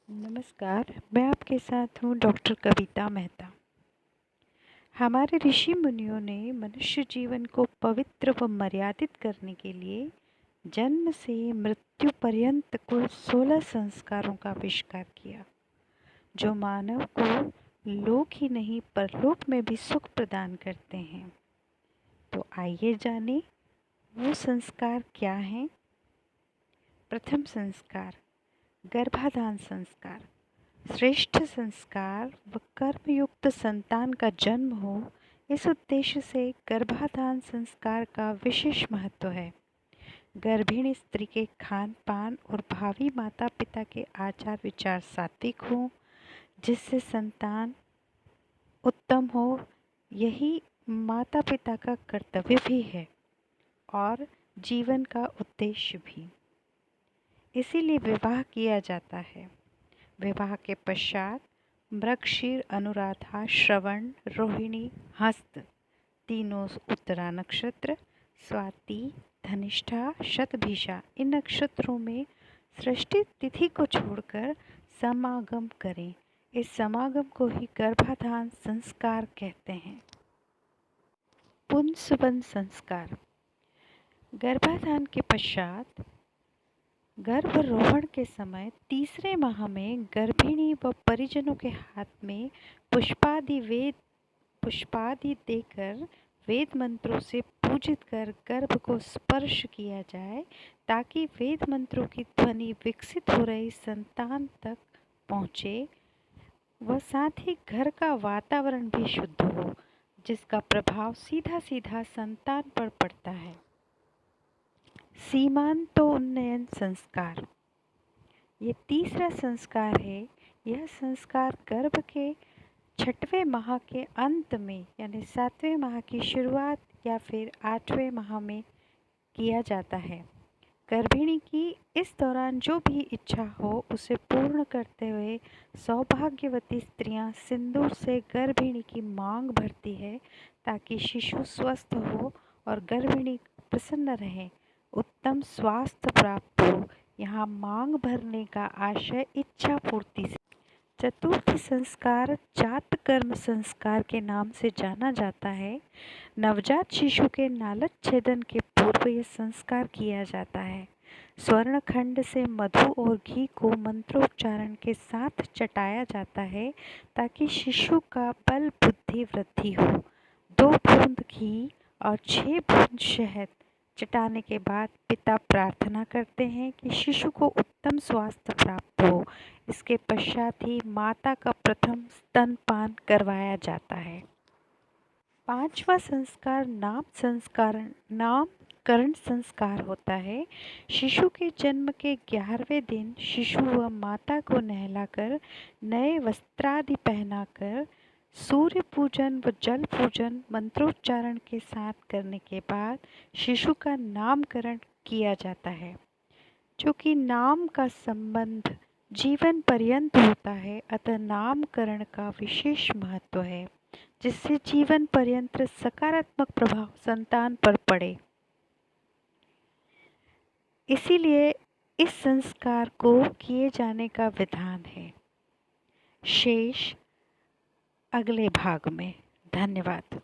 नमस्कार, मैं आपके साथ हूँ डॉक्टर कविता मेहता। हमारे ऋषि मुनियों ने मनुष्य जीवन को पवित्र व मर्यादित करने के लिए जन्म से मृत्यु पर्यंत कुल 16 संस्कारों का आविष्कार किया, जो मानव को लोक ही नहीं परलोक में भी सुख प्रदान करते हैं। तो आइए जानें वो संस्कार क्या हैं। प्रथम संस्कार, गर्भाधान संस्कार। श्रेष्ठ संस्कार व कर्मयुक्त संतान का जन्म हो, इस उद्देश्य से गर्भाधान संस्कार का विशेष महत्व है। गर्भिणी स्त्री के खान पान और भावी माता पिता के आचार विचार सात्विक हों, जिससे संतान उत्तम हो, यही माता पिता का कर्तव्य भी है और जीवन का उद्देश्य भी। इसीलिए विवाह किया जाता है। विवाह के पश्चात मृगशीर, अनुराधा, श्रवण, रोहिणी, हस्त तीनों उत्तरा नक्षत्र, स्वाति, धनिष्ठा, शतभिषा इन नक्षत्रों में सृष्टि तिथि को छोड़कर समागम करें। इस समागम को ही गर्भाधान संस्कार कहते हैं। पुंसवन संस्कार। गर्भाधान के पश्चात गर्भरोहण के समय तीसरे माह में गर्भिणी व परिजनों के हाथ में पुष्पादि देकर वेद मंत्रों से पूजित कर गर्भ को स्पर्श किया जाए, ताकि वेद मंत्रों की ध्वनि विकसित हो रही संतान तक पहुँचे व साथ ही घर का वातावरण भी शुद्ध हो, जिसका प्रभाव सीधा सीधा संतान पर पड़ता है। सीमांतोन्नयन संस्कार। ये तीसरा संस्कार है। यह संस्कार गर्भ के 6वें माह के अंत में यानी 7वें माह की शुरुआत या फिर 8वें माह में किया जाता है। गर्भिणी की इस दौरान जो भी इच्छा हो उसे पूर्ण करते हुए सौभाग्यवती स्त्रियां सिंदूर से गर्भिणी की मांग भरती है, ताकि शिशु स्वस्थ हो और गर्भिणी प्रसन्न रहे, उत्तम स्वास्थ्य प्राप्त हो। यहाँ मांग भरने का आशय इच्छा पूर्ति से। चतुर्थ संस्कार जातकर्म संस्कार के नाम से जाना जाता है। नवजात शिशु के नालक छेदन के पूर्व यह संस्कार किया जाता है। स्वर्णखंड से मधु और घी को मंत्रोच्चारण के साथ चटाया जाता है, ताकि शिशु का बल बुद्धि वृद्धि हो। 2 बूंद घी और 6 बूंद शहद चटाने के बाद पिता प्रार्थना करते हैं कि शिशु को उत्तम स्वास्थ्य प्राप्त हो। इसके पश्चात ही माता का प्रथम स्तनपान करवाया जाता है। 5वां संस्कार नामकरण संस्कार होता है। शिशु के जन्म के 11वें दिन शिशु व माता को नहलाकर नए वस्त्रादि पहनाकर सूर्य पूजन व जल पूजन मंत्रोच्चारण के साथ करने के बाद शिशु का नामकरण किया जाता है। चूँकि नाम का संबंध जीवन पर्यंत होता है, अतः नामकरण का विशेष महत्व है, जिससे जीवन पर्यंत सकारात्मक प्रभाव संतान पर पड़े। इसीलिए इस संस्कार को किए जाने का विधान है। शेष अगले भाग में। धन्यवाद।